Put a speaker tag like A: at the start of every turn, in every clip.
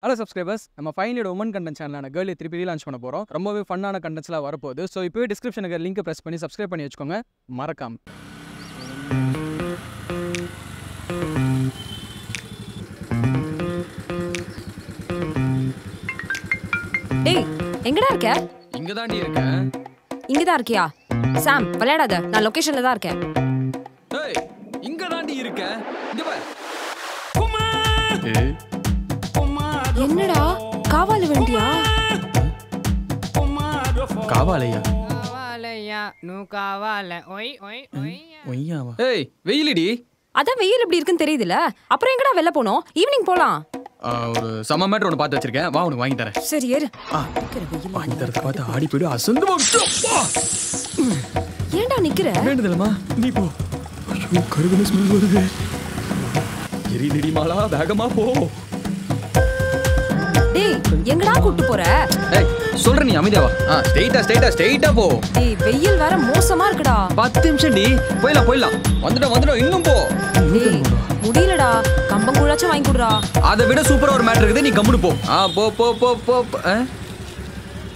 A: Hello subscribers, நம்ம final woman content சேனலான girly திருப்பி relaunch பண்ண போகிறோம். ரொம்பவே ஃபன்னான கண்டென்ட்ஸ்லாம் வரப்போகுது. ஸோ இப்போவே டிஸ்கிரிப்ஷனுக்கு லிங்க் ப்ரெஸ் பண்ணி சப்ஸ்கிரைப் பண்ணி வச்சுக்கோங்க மறக்காம.
B: டேய், எங்கடா இருக்க?
A: இங்கே தான் நீ இருக்க.
B: இங்க தான் இருக்கியா? சாம், விளையாடாத. நான் லொகேஷன்ல தான் இருக்கேன்.
A: ஏய், இங்கே தான் நீ இருக்க. இங்க பாரு.
B: என்னடா காவால வேண்டியா?
A: காவாலையா?
C: కావాలయ్యా నువ్వు కావాల ఓయ్ ఓయ్
A: ஒய்யாவா? ஏய், வெயிலடி.
B: அதான் வெயில் எப்படி இருக்குன்னு தெரியுதுல. அப்புறம் எங்கடா வெளில போனோம்? ஈவினிங் போலாம்.
A: ஒரு சம மேட்டர் ஒன்று பார்த்து வச்சிருக்கேன். வா, உனக்கு வாங்கி தரேன்.
B: சரி ஏறு.
A: வாங்கி தரத்தை பார்த்து ஆடி போய்டு அசந்து.
B: ஏன்டா நிக்கிற?
A: வேண்டுதலமா நீ போ. ஐயோ, கருகுன ஸ்மெல் வருது. எரிநடி மாலா, வேகமா போ.
B: டேய், எங்கடா கூட்டி போற?
A: ஏய், சொல்ற நீ அமைதியாவா? ஸ்ட்ரைட்டா போ.
B: டேய், வெயில் வேற மோசமா இருக்குடா.
A: 10 நிமிஷம் டி. போயிடலாம். வந்துடும் இன்னும் போ.
B: டேய், முடியலடா. கம்பங்கூழாச்சும் வாங்கி குடுறா.
A: அதை விட சூப்பரா ஒரு மேட்டர் இருக்குது. நீ கம்முனு போ. போ.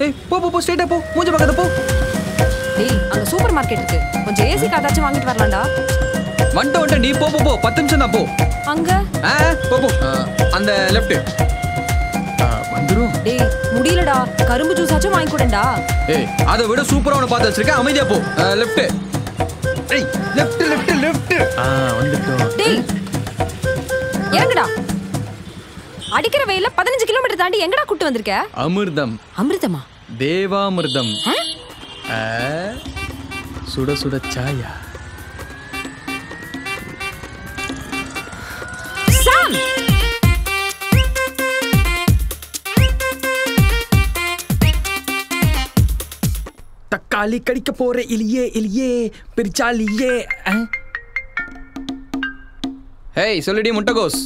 A: ஏய், போ ஸ்ட்ரைட்டா போ. மூஞ்ச பக்கத்துல போ.
B: டேய், அங்க சூப்பர் மார்க்கெட் இருக்கு. கொஞ்சம் ஏசி காத்தாச்சும் வாங்கிட்டு வரலாம்டா.
A: வந்துட்ட நீ. போ 10 நிமிஷம் தான் போ.
B: அங்க
A: போ. அந்த லெஃப்ட் வந்துரும்.
B: டேய், முடியலடா. கரும்பு ஜூஸாச்சும் வாங்கி குடேன்டா.
A: ஏய், அதை விட சூப்பரா ஒன்று பார்த்து வச்சிருக்கேன். அமைதியா போ. லெஃப்ட். ஏய், லெஃப்ட். வந்துட்டோம்.
B: டேய், இறங்குடா. அடிக்கிற வெயில்ல 15 கிலோமீட்டர் தாண்டி எங்கடா கூட்டி வந்திருக்க?
A: அமிர்தம்.
B: அமிர்தமா?
A: தேவாமிர்தம். சுட சுட சாயா.
B: சாம்,
A: தக்காளி கடிக்க போற எலியே பெரிச்சாலியே. ஹேய், சொல்லுடி முட்டைகோஸ்.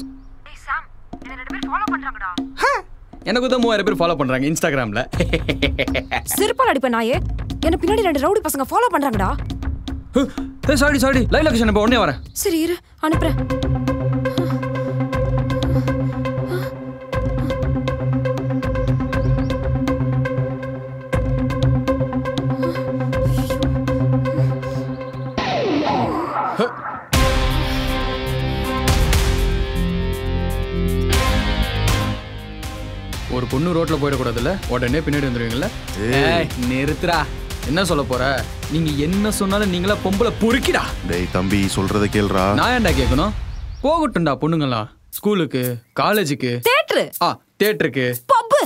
B: டேய் சாம், என்ன ரெண்டு பேர் ஃபாலோ பண்றாங்கடா.
A: எனக்கு தான் 3000 பேர் ஃபாலோ பண்றாங்க இன்ஸ்டாகிராம்ல.
B: சிறுபால் அடிப்ப நாயே. என்ன பின்னாடி 2 ரவுடி பசங்க ஃபாலோ பண்றாங்கடா.
A: சாரி லைவ் லொகேஷன் இப்ப உடனே வரேன்.
B: சரி இரு, அனுப்புறேன்.
A: ஒரு பொண்ணு ரோட்ல போயிடக்கூடாதுல்ல, உடனே பின்னாடி வந்துருவீங்கல்ல. நிறுத்துறா. என்ன சொல்ல போற? நீங்க என்ன சொன்னாலும் நீங்களா பொம்பளை பொறுக்கிடா.
D: டேய் தம்பி, சொல்றத கேளுடா.
A: நான் ஏன்டா கேட்கணும்? போகட்டும்டா பொண்ணுங்களாம். ஸ்கூலுக்கு, காலேஜுக்கு, தியேட்டருக்கு,
B: பப்பு,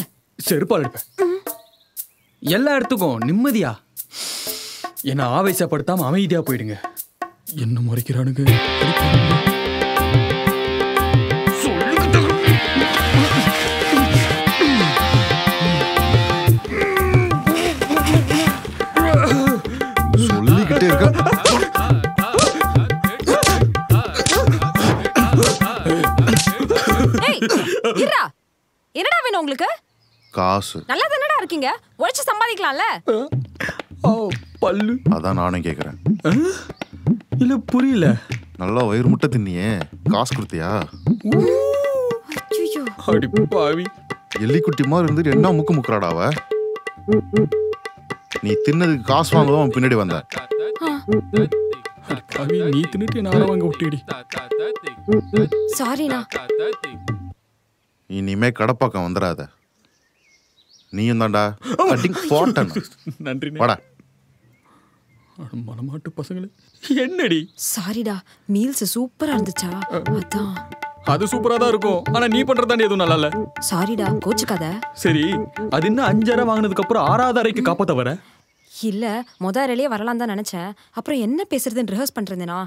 A: செருப்பால் அடிப்பேன். எல்லா இடத்துக்கும் நிம்மதியா என்ன ஆவேசப்படுத்தாம அமைதியா போயிடுங்க. என்ன முறைக்கிறானுங்க.
D: சொல்லிக்கிட்டே இருக்க.
B: ஏய், இருடா. என்னடா வேணும் உங்களுக்கு?
D: காசு.
B: நல்லா தானடா இருக்கீங்க. உழைச்சு சம்பாதிக்கலாம்ல.
A: பல்லு.
D: அதான் நானும் கேக்குறேன்.
A: இல்ல புரியல.
D: நல்லா வயிறு முட்டை தின்னியே, காசு கொடுத்தியா?
B: ஐயோ,
A: அடி பாவி.
D: எலிக்குட்டி மாதிரி இருந்துட்டு என்ன முக்குறாடாவ? நீ தின்னதுக்கு காசு வாங்கதான் அவன் பின்னாடி வந்த.
A: நீ தின்னுட்டு நான் வாங்க விட்டுடி.
B: சாரிண்ணா.
D: இனிமே கடப்பாக்கம் வந்துடாத. நீயும் தான்டா போட்டன்.
A: நன்றி.
D: வாடா.
A: மனமாட்டு பசங்களே. என்னடி?
B: சாரிடா, மீல்ஸ் சூப்பரா இருந்துச்சா? அதான்.
A: அது சூப்பரா தான் இருக்கும். ஆனா நீ பண்றதானே எதுவும் நல்லா இல்ல.
B: சாரிடா, கோச்சுக்காத.
A: சரி, அது என்ன 5,000 வாங்கினதுக்கு அப்புறம் 6வது அறைக்கு காப்பாத்த வர?
B: இல்ல, முத அறையிலே வரலாம் தான் நினைச்சேன். அப்புறம் என்ன பேசுறதுன்னு ரிஹர்ஸ் பண்றேனா,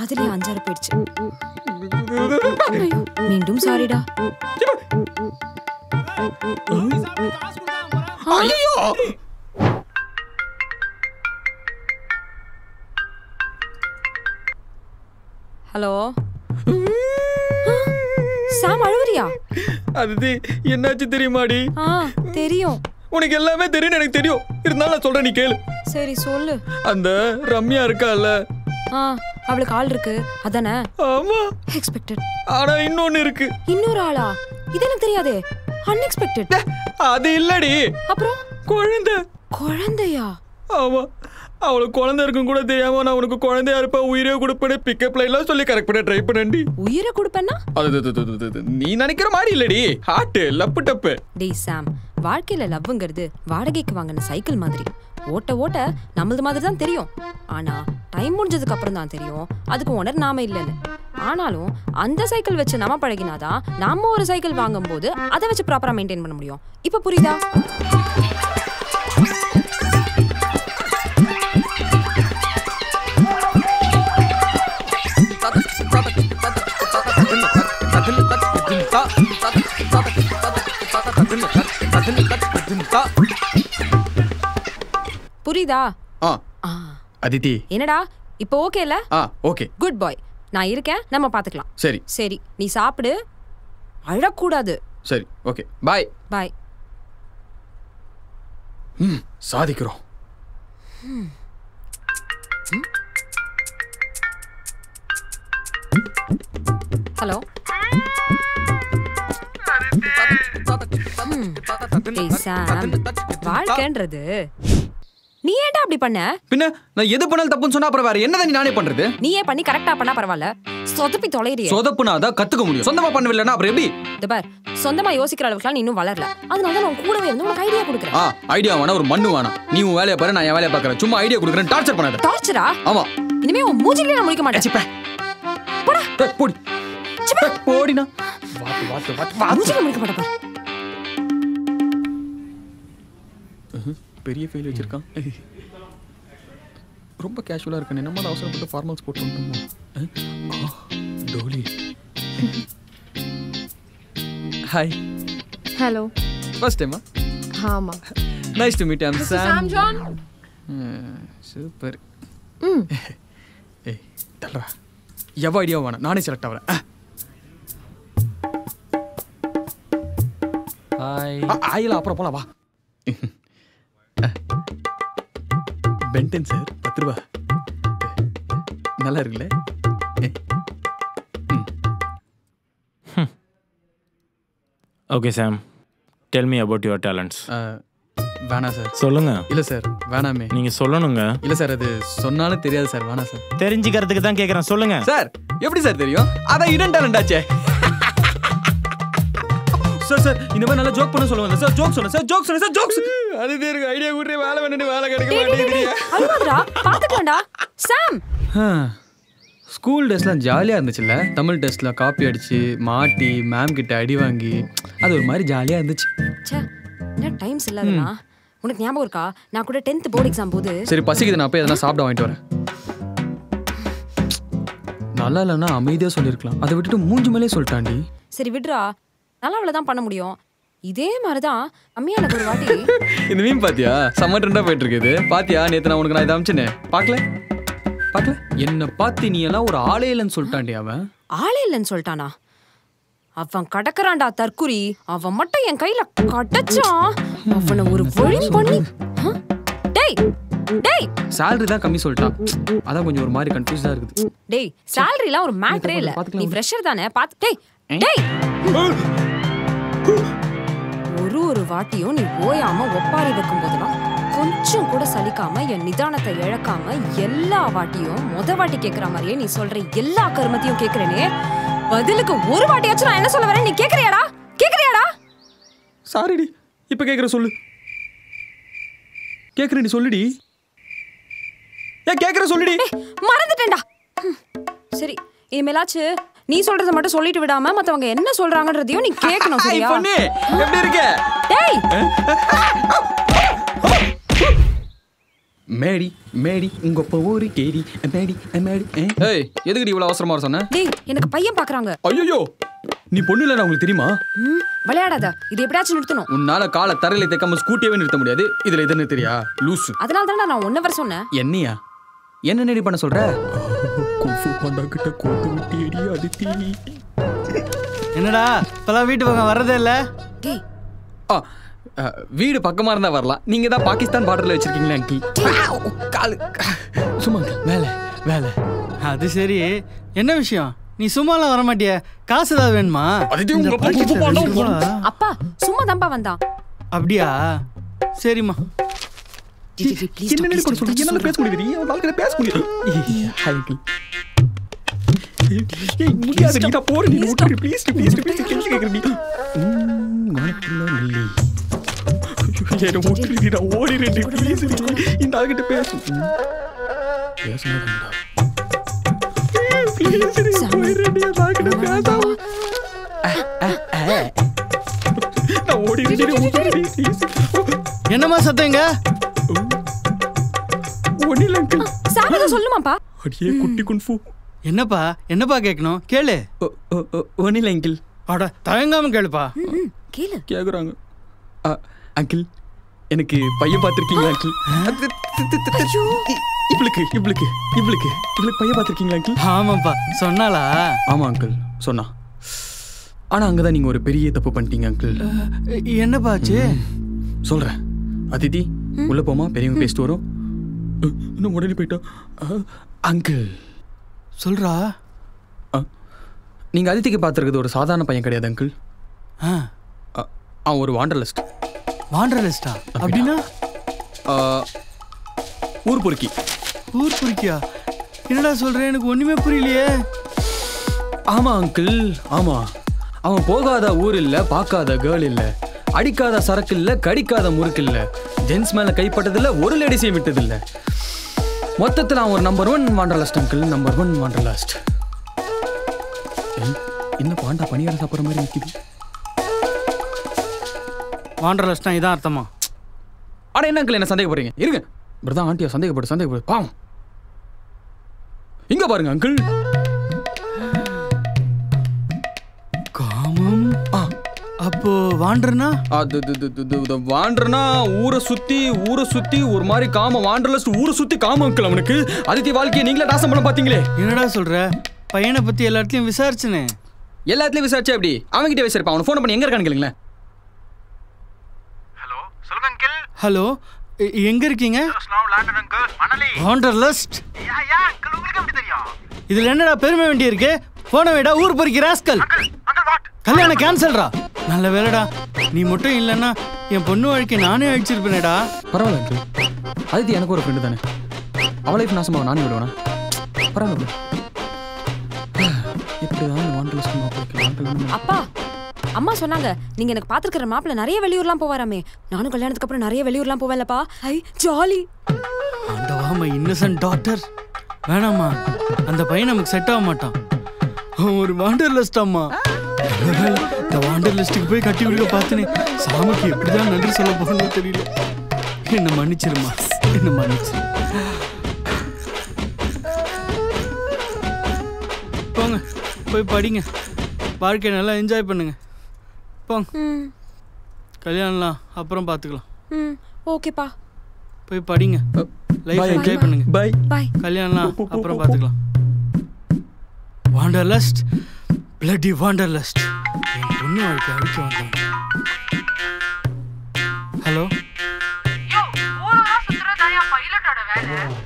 B: அதுலயே 5,000 போயிடுச்சு. மீண்டும் சாரிடா.
A: ஐயோ,
B: ஹலோ சாம், அழுவறியா?
A: அது என்னாச்சு தெரியுமாடி?
B: தெரியும்.
A: உனக்கு எல்லாமே தெரியும், எனக்கு தெரியும். இருந்தாலும் நான் சொல்றேன், நீ கேளு.
B: சரி சொல்லு.
A: அந்த ரம்யா இருக்கால,
B: அவளுக்கு ஆள் இருக்கு அதானே?
A: ஆமா,
B: எக்ஸ்பெக்டட்.
A: ஆனா இன்னொன்னு இருக்கு.
B: இன்னொரு ஆளா? இது எனக்கு தெரியாதே. அன்எக்ஸ்பெக்டட்.
A: அது இல்லடி,
B: அப்புறம்
A: குழந்தை.
B: குழந்தையா?
A: ஆமா, அவளுக்கு குழந்தை இருக்கும் கூட தெரியாம நான் உனக்கு குழந்தையா இருப்ப உயிரே கொடுப்பேன் பிக்கப் லைன்லாம் சொல்லி கரெக்ட் பண்ண ட்ரை பண்ணி.
B: உயிரை கொடுப்பேன்னா?
A: அது நீ நினைக்கிற மாதிரி இல்லடி, ஹார்ட் லப்பு டப்பு.
B: டேய் சாம், வாழ்க்கையில லவ்ங்கிறது வாடகைக்கு வாங்கின சைக்கிள் மாதிரி. ஓட்ட ஓட்ட நம்மளது மாதிரி தான் தெரியும். ஆனா டைம் முடிஞ்சதுக்கு அப்புறம் தான் தெரியும் அதுக்கு ஓனர் நாம இல்லைன்னு. ஆனாலும் அந்த சைக்கிள் வச்சு நம்ம பழகினாதான் நாம ஒரு சைக்கிள் வாங்கும் போது அதை வச்சு ப்ராப்பரா மெயின்டைன் பண்ண முடியும். இப்ப புரியுதா? புரியுதா?
A: அதித்தி,
B: என்னடா இப்போ ஓகேல?
A: ஓகே,
B: குட் பாய். நான் இருக்கேன், நம்ம பாத்துக்கலாம்.
A: சரி
B: சரி, நீ சாப்பிடு, அழக்கூடாது.
A: சரி, ஓகே, பாய்
B: பாய்.
A: சாதிக்கிறோம்.
B: ஹலோ. வாழ்க்கைன்றது நீ ஏன்டா அப்படி பண்ண?
A: பின்ன நான் எது பண்ணாலும் தப்புன்னு சொன்னா அப்புறம் வேற என்னதான் நானே பண்றது?
B: நீயே பண்ணி கரெக்டா பண்ணா பரவாயில்ல, சொதப்பி தொலைறியே.
A: சொதப்புனா தான் கத்துக்க முடியும், சொந்தமா பண்ணவில்லைன்னா அப்புறம் எப்படி?
B: இந்த பார், சொந்தமா யோசிக்கிற அளவுக்குலாம் நீ இன்னும் வளரல. அதனால நான் கூடவே வந்து உனக்கு ஐடியா கொடுக்குறேன்.
A: ஐடியா வேணா, ஒரு மண்ணு வேணாம். நீ உன் வேலையை பாரு, நான் என் வேலையை பார்க்கறேன். சும்மா ஐடியா கொடுக்குறேன், டார்ச்சர் பண்ணாத.
B: டார்ச்சரா?
A: ஆமா.
B: இனிமே உன் மூஞ்சிலே நான் முழிக்க மாட்டேன். போடா.
A: போடி. போடினா.
B: மூஞ்சிலே முழிக்க மாட்டேன் பாரு.
A: பெரிய ஃபெயில் வச்சிருக்கான். ரொம்ப கேஷுவலா இருக்கு. நம்ம அவசரப்பட்டு ஃபார்மல்ஸ் போட்டு வந்துட்டோமோ? டோலி. ஹாய்.
E: ஹலோ.
A: ஃபர்ஸ்ட் டைமா?
E: ஆமா.
A: Nice to meet. I am Sam
E: John.
A: Super. ஏய் தல்றா, எவ ஐடியா வேணா, நானே செலக்ட் ஆகிறேன். ஹாய். ஆயில அப்புறம் போலாம், வா. பென்டன் சார், 10 ரூபா. நல்லா இருக்குல்ல?
F: Okay Sam, tell me about your talents.
A: வேணாம் சார்.
F: சொல்லுங்க.
A: இல்லை சார், வேணாமே.
F: நீங்கள் சொல்லணுங்க.
A: இல்லை சார், அது சொன்னாலும் தெரியாது சார். வேணாம் சார்.
F: தெரிஞ்சுக்கிறதுக்கு தான் கேட்குறேன், சொல்லுங்க.
A: சார் எப்படி சார் தெரியும்? அதான் இடன் டேலண்ட் ஆச்சே. சார் சார் இந்த மாதிரி நல்லா ஜோக் பண்ண சொல்லுவாங்க சார். ஜோக் சொன்னேன் சார், ஜோக் சொன்னேன் சார், ஜோக்ஸ். அது இருக்கு, ஐடியா கூட்டி வேலை வேணும்னு வேலை கிடைக்க மாட்டேங்குது.
B: அழுவாதடா, பாத்துக்கலாம்டா. சாம்,
A: ஸ்கூல் டேஸ்லாம் ஜாலியாக இருந்துச்சுல்ல? தமிழ் டெஸ்ட்டில் காப்பி அடிச்சு மாட்டி மேம் கிட்ட அடி வாங்கி அது ஒரு மாதிரி ஜாலியாக இருந்துச்சு.
B: ச்சே, என்ன டைம்ஸ் இல்லாதனா? உனக்கு ஞாபகம் இருக்கா, நான் கூட 10th போர்டு எக்ஸாம் போது.
A: சரி பசிக்குது, நான் போய் எதனா சாப்பிட வாங்கிட்டு வரேன். நல்லா இல்லைன்னா அமைதியாக சொல்லியிருக்கலாம், அதை விட்டுட்டு மூஞ்சி மேலே சொல்லிட்டாண்டி.
B: சரி விடுறா, நல்லா அவ்வளோதான் பண்ண முடியும். இதே மாதிரிதான் அம்மியா எனக்கு ஒரு வாட்டி.
A: இந்த மீன் பாத்தியா, செம்ம ட்ரெண்டா போயிட்டு இருக்குது. பாத்தியா நேற்று நான் உனக்கு நான் இதை அமிச்சேனே, பார்க்கல? என்ன பார்த்து நீ எல்லாம் ஒரு ஆளே இல்லைன்னு சொல்லிட்டாண்டி. அவன்
B: ஆளே இல்லைன்னு சொல்லிட்டானா? அவன் கடக்கறான்டா தற்குறி. அவன் மட்டும் என் கையில கடச்சான், அவனை ஒரு வழி பண்ணி. டேய் டேய்,
A: salary தான் கம்மி சொல்லிட்டான். அதான் கொஞ்சம் ஒரு மாதிரி கன்ஃபியூஸா இருக்குது.
B: டேய், salary-லாம் ஒரு மேட்டரே இல்ல. நீ ஃப்ரெஷர் தானே, பாத்து. டேய் டேய், ஒரு வாட்டியும் நீ ஓயாம ஒப்பாரி வைக்கும் போதெல்லாம் கொஞ்சம் கூட சலிக்காம என் நிதானத்தை இழக்காம எல்லா வாட்டியும் வாட்டி கேக்குற மாதிரியே நீ சொல்ற எல்லா கருமத்தையும் கேக்குறேனே, பதிலுக்கு ஒரு வாட்டியாச்சும் நான் என்ன சொல்ல வரேன் நீ கேக்குறியாடா?
A: சாரிடி, இப்ப கேக்குற சொல்லு. கேக்குற நீ சொல்லுடி. கேக்குற சொல்லுடி.
B: மறந்துட்டேன்டா. சரி, இனிமேலாச்சு நீ சொல்றத மட்டும் சொல்லிட்டு விடாம மத்தவங்க என்ன சொல்றாங்கன்றதையும் நீ கேட்கணும், சரியா?
A: எப்படி இருக்க?
B: டேய்,
A: மேடி மேடி உங்க போரி கேடி மேடி மேடி. ஏய், எதுக்கு இவ்வளவு அவசரமா சொன்ன?
B: டேய், எனக்கு பையன் பாக்குறாங்க.
A: ஐயோ, நீ பொண்ணு இல்ல, உங்களுக்கு தெரியுமா?
B: விளையாடாத, இது எப்படியாச்சும் நிறுத்தணும்.
A: உன்னால காலை தரையில தைக்காம ஸ்கூட்டியவே நிறுத்த முடியாது. இதுல எதுன்னு தெரியா லூசு?
B: அதனால தானே நான் 1 hour சொன்னேன்.
A: என்னையா என்ன நெடி பண்ண சொல்ற? குஃபு பண்டா கிட்ட கோத்து விட்டியடி அதித்தி.
G: என்னடா இப்பலாம் வீட்டு பக்கம் வர்றதே இல்ல?
B: டேய்,
A: வீடு பக்கமா இருந்தா வரலாம். நீங்க தான் பாகிஸ்தான் பார்டர்ல வச்சிருக்கீங்களா அங்கிள்? காலு சும்மா வேலை வேலை.
G: அது சரி, என்ன விஷயம்? நீ சும்மாலாம் வர மாட்டிய, காசு ஏதாவது வேணுமா?
B: அப்பா சும்மா தான்ப்பா வந்தான்.
G: அப்படியா? சரிம்மா. என்னம்மா சத்தங்க?
B: சொல்லுமாப்பா.
G: என்னப்பா என்னப்பா கேட்கணும்? கேளு.
A: ஒன்னில் அங்கிள்.
G: அட தயங்காம கேளுப்பா.
B: கேளு.
A: கேக்குறாங்க. அங்கிள் எனக்கு பையன் பார்த்துருக்கீங்களா அங்கிள்? இவளுக்கு பையன் பார்த்துருக்கீங்களா அங்கிள்?
G: ஆமாப்பா. சொன்னாலா?
A: ஆமா அங்கிள் சொன்னா. ஆனா அங்கதான் நீங்க ஒரு பெரிய தப்பு பண்ணிட்டீங்க அங்கிள்.
G: என்னப்பாச்சு?
A: சொல்றேன். அதிதி உள்ள போமா, பெரியவங்க பேசிட்டு வரும். இன்னும் உடனே போயிட்டா. அங்கிள்
G: சொல்றா.
A: நீங்க அதித்திக்கு பார்த்துருக்குது ஒரு சாதாரண பையன் கிடையாது அங்கிள். அவன் ஒரு வாண்டர்லிஸ்ட்.
G: வாண்டர்லிஸ்டா? அப்படின்னா
A: ஊர் பொறுக்கி.
G: ஊர் பொறுக்கியா? என்னடா சொல்றேன், எனக்கு ஒண்ணுமே புரியலையே.
A: ஆமா அங்கிள் ஆமா. அவன் போகாத ஊர் இல்ல, பார்க்காத கேர்ள் இல்ல, அடிக்காத சரக்கு இல்ல, கடிக்காத முறுக்கு இல்ல, ஜென்ஸ் மேல கைப்பட்டதில்ல, ஒரு லேடிஸையும் விட்டதில்ல. மொத்தத்தில் அவன் ஒரு நம்பர் 1 வாண்டர்லாஸ்ட் அங்கிள். நம்பர் 1 வாண்டர்லாஸ்ட். என்ன பாண்டா பணியாரம் சாப்பிட்ற மாதிரி நிற்கிது.
G: வாண்டர்லாஸ்ட்னா இதான் அர்த்தமா?
A: ஆனா என்ன அங்கிள் என்ன சந்தேகப்படுறீங்க? இருங்க இப்படிதான் ஆண்டியா சந்தேகப்படு பாவம். இங்க பாருங்க அங்கிள்.
G: காமம். அப்போ வாண்டர்னா?
A: வாண்டர்னா ஊரை சுத்தி ஒரு மாதிரி காம. வாண்டர்லஸ்ட் ஊரை சுத்தி காம அங்கிள் அவனுக்கு. அதித்தி வாழ்க்கையை நீங்களே நாசம் பண்ண பாத்தீங்களே.
G: என்னடா சொல்ற? பையனை பத்தி எல்லா இடத்துலயும் விசாரிச்சுனே.
A: எல்லா இடத்துலயும் விசாரிச்சா எப்படி? அவன்கிட்ட விசாரிப்பா. அவனை ஃபோன் பண்ணி எங்க இருக்கான்னு கேளுங்களேன்.
H: ஹலோ சொல்லுங்க அங்கிள்.
G: ஹலோ எங்க இருக்கீங்க? வாண்டர்லஸ்ட்.
H: யா அங்கிள், உங்களுக்கு எப்படி தெரியும்?
G: இதுல என்னடா பெருமை வேண்டி இருக்கு? போன வேடா ஊர் பொறுக்கி ராஸ்கல். கல்யாணம் கேன்சல்ரா. நல்ல வேலைடா, நீ மட்டும் இல்லைன்னா என் பொண்ணு வாழ்க்கை நானே அழிச்சிருப்பேனேடா.
A: பரவாயில்ல அங்கிள், அதித்தி எனக்கு ஒரு ஃப்ரெண்டு தானே. அவள் லைஃப் நாசமாக நானே விடுவேனா? பரவாயில்ல.
B: அப்பா அம்மா சொன்னாங்க நீங்க எனக்கு பாத்துக்கிற மாப்பிள்ள நிறைய வெளியூர்லாம் போவாராமே. நானும் கல்யாணத்துக்கு அப்புறம் நிறைய வெளியூர்லாம் போவேன்லப்பா. ஐ ஜாலி.
G: ஆண்டவா மை இன்னசென்ட் டாட்டர். வேணாம்மா, அந்த பையன் நமக்கு செட் ஆக மாட்டான். அவன் ஒரு வாண்டர்லிஸ்ட் அம்மா. இந்த வாண்டர்லிஸ்ட்டுக்கு போய் கட்டி விடுக்க பார்த்தனே. சாமிக்கு எப்படிதான் நன்றி சொல்ல போகணும்னு தெரியல. என்ன மன்னிச்சிருமா, என்ன மன்னிச்சிரு. போங்க போய் படிங்க, வாழ்க்கையை நல்லா என்ஜாய் பண்ணுங்க. போங்க, கல்யாணம்லாம் அப்புறம் பார்த்துக்கலாம்.
B: ஓகேப்பா,
G: போய் படிங்க, லைஃப் என்ஜாய் பண்ணுங்க.
A: Bye
B: bye.
G: கல்யாணம்லாம் அப்புறம் பார்த்துக்கலாம். வாண்டர்லஸ்ட், பிளட்டி வாண்டர்லஸ்ட். என் பொண்ணு வாழ்க்கை அழிச்சு வந்தாங்க. ஹலோ,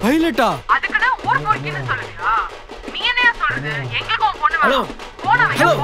G: பைலட்டா? Hello hello.